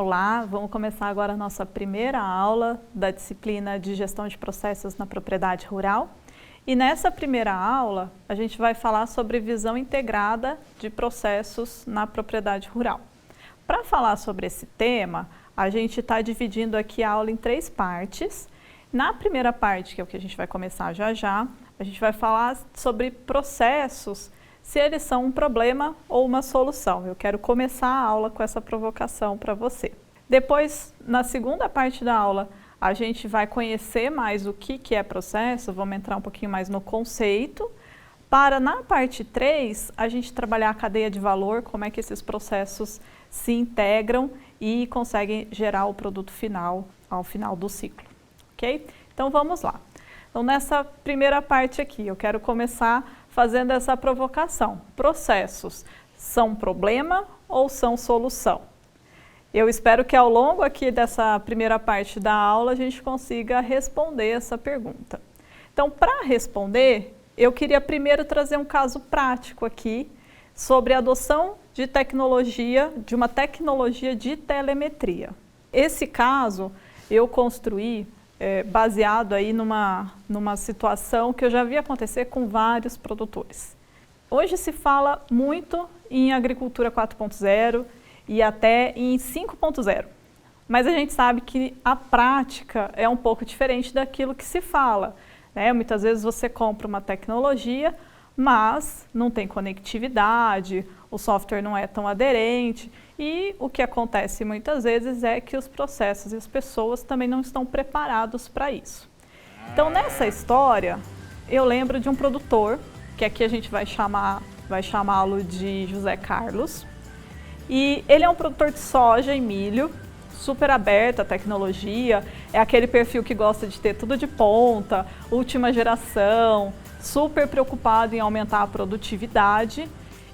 Olá, vamos começar agora a nossa primeira aula da disciplina de Gestão de Processos na Propriedade Rural. E nessa primeira aula, a gente vai falar sobre visão integrada de processos na propriedade rural. Para falar sobre esse tema, a gente está dividindo aqui a aula em 3 partes. Na primeira parte, que é o que a gente vai começar já já, a gente vai falar sobre processos, se eles são um problema ou uma solução. Eu quero começar a aula com essa provocação para você. Depois, na segunda parte da aula, a gente vai conhecer mais o que é processo, vamos entrar um pouquinho mais no conceito, para na parte 3, a gente trabalhar a cadeia de valor, como é que esses processos se integram e conseguem gerar o produto final ao final do ciclo, ok? Então vamos lá. Então nessa primeira parte aqui, eu quero começar fazendo essa provocação. Processos são problema ou são solução? Eu espero que ao longo aqui dessa primeira parte da aula a gente consiga responder essa pergunta. Então, para responder, eu queria primeiro trazer um caso prático aqui sobre a adoção de tecnologia, de uma tecnologia de telemetria. Esse caso eu construí baseado aí numa situação que eu já vi acontecer com vários produtores. Hoje se fala muito em agricultura 4.0 e até em 5.0, mas a gente sabe que a prática é um pouco diferente daquilo que se fala, né? Muitas vezes você compra uma tecnologia, mas não tem conectividade, o software não é tão aderente e o que acontece muitas vezes é que os processos e as pessoas também não estão preparados para isso. Então nessa história eu lembro de um produtor, que aqui a gente vai chamá-lo de José Carlos, e ele é um produtor de soja e milho, super aberto à tecnologia, é aquele perfil que gosta de ter tudo de ponta, última geração, super preocupado em aumentar a produtividade.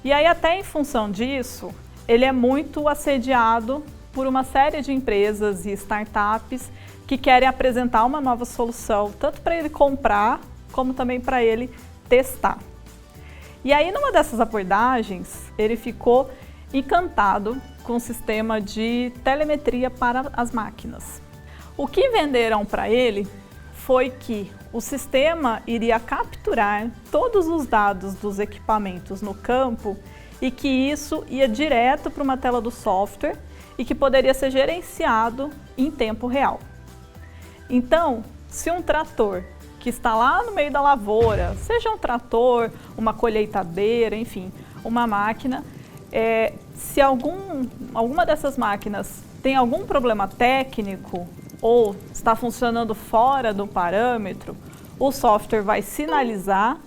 E aí até em função disso, ele é muito assediado por uma série de empresas e startups que querem apresentar uma nova solução, tanto para ele comprar, como também para ele testar. E aí numa dessas abordagens, ele ficou encantado com o sistema de telemetria para as máquinas. O que venderam para ele foi que o sistema iria capturar todos os dados dos equipamentos no campo e que isso ia direto para uma tela do software e que poderia ser gerenciado em tempo real. Então, se um trator que está lá no meio da lavoura, seja um trator, uma colheitadeira, enfim, uma máquina, se alguma dessas máquinas tem algum problema técnico ou está funcionando fora do parâmetro, o software vai sinalizar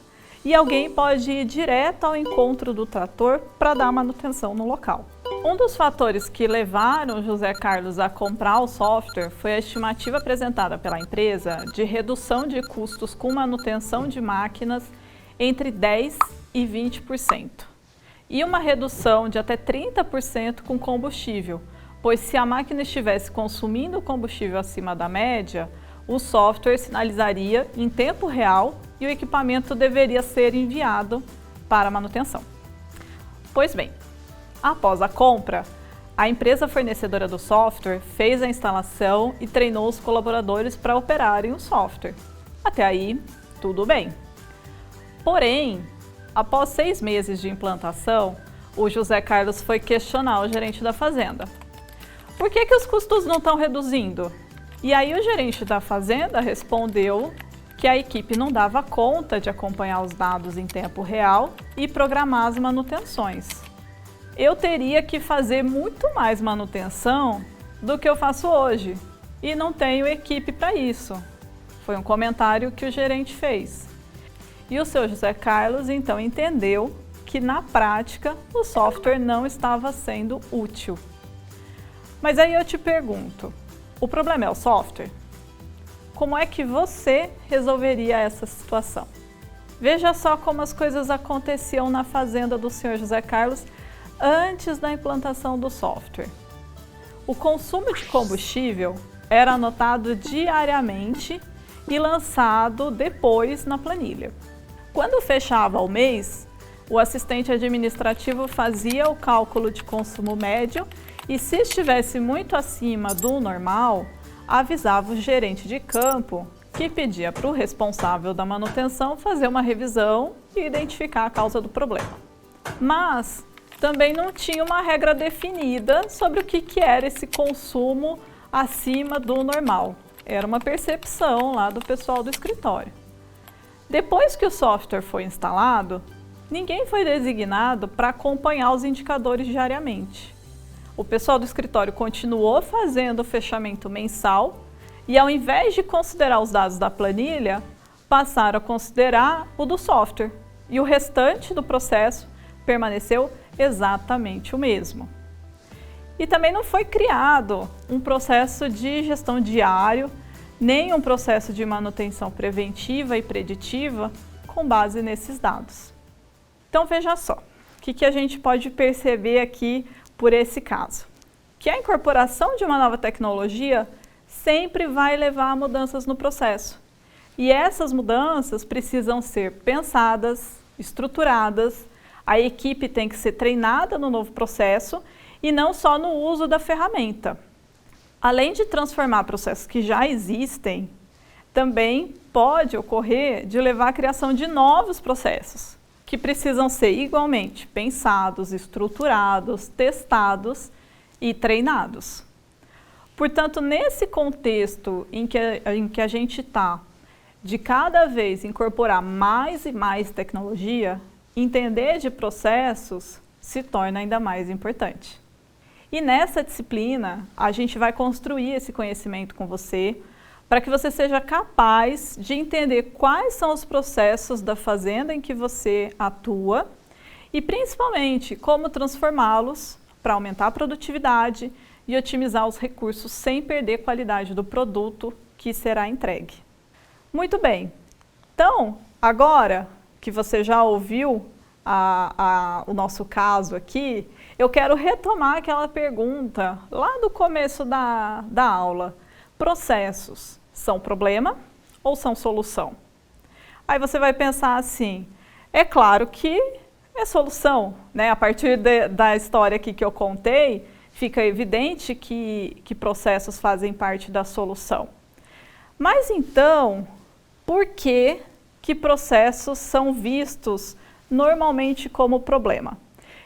e alguém pode ir direto ao encontro do trator para dar manutenção no local. Um dos fatores que levaram José Carlos a comprar o software foi a estimativa apresentada pela empresa de redução de custos com manutenção de máquinas entre 10% e 20%. E uma redução de até 30% com combustível, pois se a máquina estivesse consumindo combustível acima da média, o software sinalizaria em tempo real e o equipamento deveria ser enviado para manutenção. Pois bem, após a compra, a empresa fornecedora do software fez a instalação e treinou os colaboradores para operarem o software. Até aí, tudo bem. Porém, após 6 meses de implantação, o José Carlos foi questionar o gerente da fazenda. Por que os custos não estão reduzindo? E aí o gerente da fazenda respondeu que a equipe não dava conta de acompanhar os dados em tempo real e programar as manutenções. Eu teria que fazer muito mais manutenção do que eu faço hoje e não tenho equipe para isso. Foi um comentário que o gerente fez. E o seu José Carlos então entendeu que na prática o software não estava sendo útil. Mas aí eu te pergunto, o problema é o software? Como é que você resolveria essa situação? Veja só como as coisas aconteciam na fazenda do senhor José Carlos antes da implantação do software. O consumo de combustível era anotado diariamente e lançado depois na planilha. Quando fechava o mês, o assistente administrativo fazia o cálculo de consumo médio e se estivesse muito acima do normal, avisava o gerente de campo, que pedia para o responsável da manutenção fazer uma revisão e identificar a causa do problema. Mas também não tinha uma regra definida sobre o que era esse consumo acima do normal. Era uma percepção lá do pessoal do escritório. Depois que o software foi instalado, ninguém foi designado para acompanhar os indicadores diariamente. O pessoal do escritório continuou fazendo o fechamento mensal e, ao invés de considerar os dados da planilha, passaram a considerar o do software. E o restante do processo permaneceu exatamente o mesmo. E também não foi criado um processo de gestão diário, nem um processo de manutenção preventiva e preditiva com base nesses dados. Então veja só, o que a gente pode perceber aqui por esse caso? Que a incorporação de uma nova tecnologia sempre vai levar a mudanças no processo. E essas mudanças precisam ser pensadas, estruturadas, a equipe tem que ser treinada no novo processo e não só no uso da ferramenta. Além de transformar processos que já existem, também pode ocorrer de levar à criação de novos processos, que precisam ser igualmente pensados, estruturados, testados e treinados. Portanto, nesse contexto em que a gente está, de cada vez incorporar mais e mais tecnologia, entender de processos se torna ainda mais importante. E nessa disciplina, a gente vai construir esse conhecimento com você, para que você seja capaz de entender quais são os processos da fazenda em que você atua e, principalmente, como transformá-los para aumentar a produtividade e otimizar os recursos sem perder a qualidade do produto que será entregue. Muito bem, então, agora que você já ouviu o nosso caso aqui, eu quero retomar aquela pergunta lá do começo da aula. Processos são problema ou são solução? Aí você vai pensar assim, é claro que é solução, né? A partir da história aqui que eu contei, fica evidente que processos fazem parte da solução. Mas então, por que processos são vistos normalmente como problema?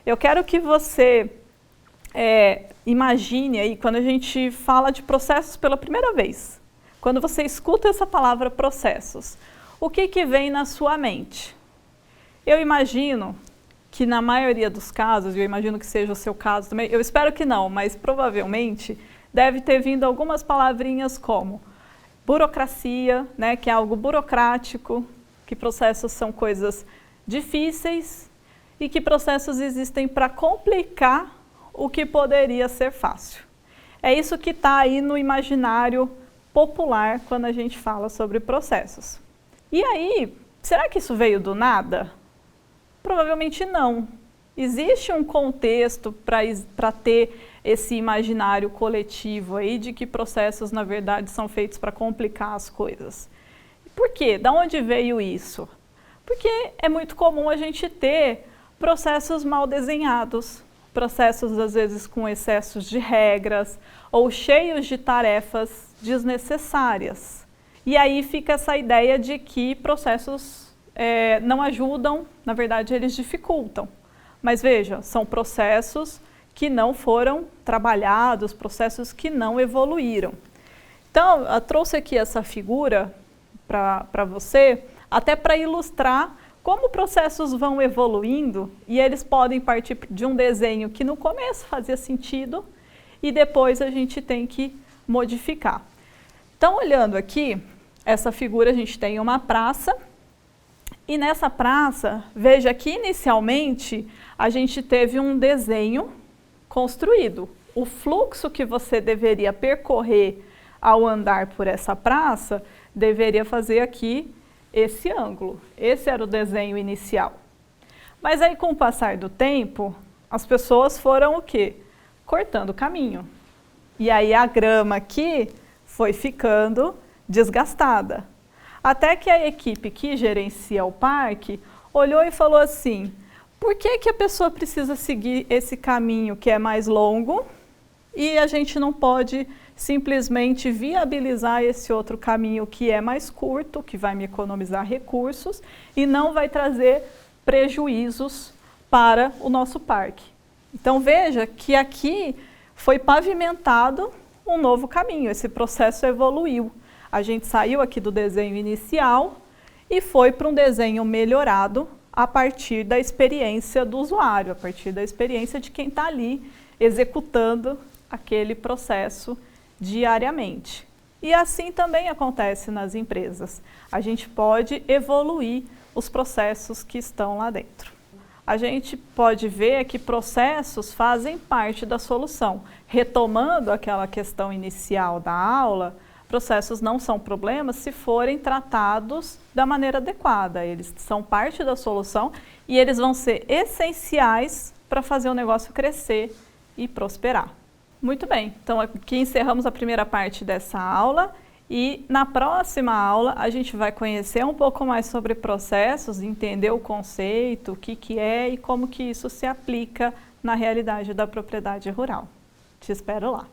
Eu quero que você imagine aí, quando a gente fala de processos pela primeira vez, quando você escuta essa palavra processos, o que vem na sua mente? Eu imagino que na maioria dos casos, e eu imagino que seja o seu caso também, eu espero que não, mas provavelmente deve ter vindo algumas palavrinhas como burocracia, né, que é algo burocrático, que processos são coisas difíceis e que processos existem para complicar o que poderia ser fácil. É isso que está aí no imaginário popular quando a gente fala sobre processos. E aí, será que isso veio do nada? Provavelmente não. Existe um contexto para ter esse imaginário coletivo aí de que processos, na verdade, são feitos para complicar as coisas. Por quê? Da onde veio isso? Porque é muito comum a gente ter processos mal desenhados, processos às vezes com excessos de regras ou cheios de tarefas desnecessárias. E aí fica essa ideia de que processos não ajudam, na verdade eles dificultam. Mas veja, são processos que não foram trabalhados, processos que não evoluíram. Então, eu trouxe aqui essa figura para você, até para ilustrar como processos vão evoluindo e eles podem partir de um desenho que no começo fazia sentido e depois a gente tem que modificar. Então, olhando aqui, essa figura a gente tem uma praça e nessa praça, veja que inicialmente a gente teve um desenho construído. O fluxo que você deveria percorrer ao andar por essa praça deveria fazer aqui esse ângulo. Esse era o desenho inicial. Mas aí, com o passar do tempo, as pessoas foram o quê? Cortando o caminho. E aí a grama aqui foi ficando desgastada. Até que a equipe que gerencia o parque olhou e falou assim, por que a pessoa precisa seguir esse caminho que é mais longo e a gente não pode simplesmente viabilizar esse outro caminho que é mais curto, que vai me economizar recursos e não vai trazer prejuízos para o nosso parque. Então veja que aqui foi pavimentado um novo caminho, esse processo evoluiu. A gente saiu aqui do desenho inicial e foi para um desenho melhorado a partir da experiência do usuário, a partir da experiência de quem está ali executando aquele processo diariamente. E assim também acontece nas empresas. A gente pode evoluir os processos que estão lá dentro. A gente pode ver que processos fazem parte da solução. Retomando aquela questão inicial da aula, processos não são problemas se forem tratados da maneira adequada. Eles são parte da solução e eles vão ser essenciais para fazer o negócio crescer e prosperar. Muito bem, então aqui encerramos a primeira parte dessa aula e na próxima aula a gente vai conhecer um pouco mais sobre processos, entender o conceito, o que é e como que isso se aplica na realidade da propriedade rural. Te espero lá!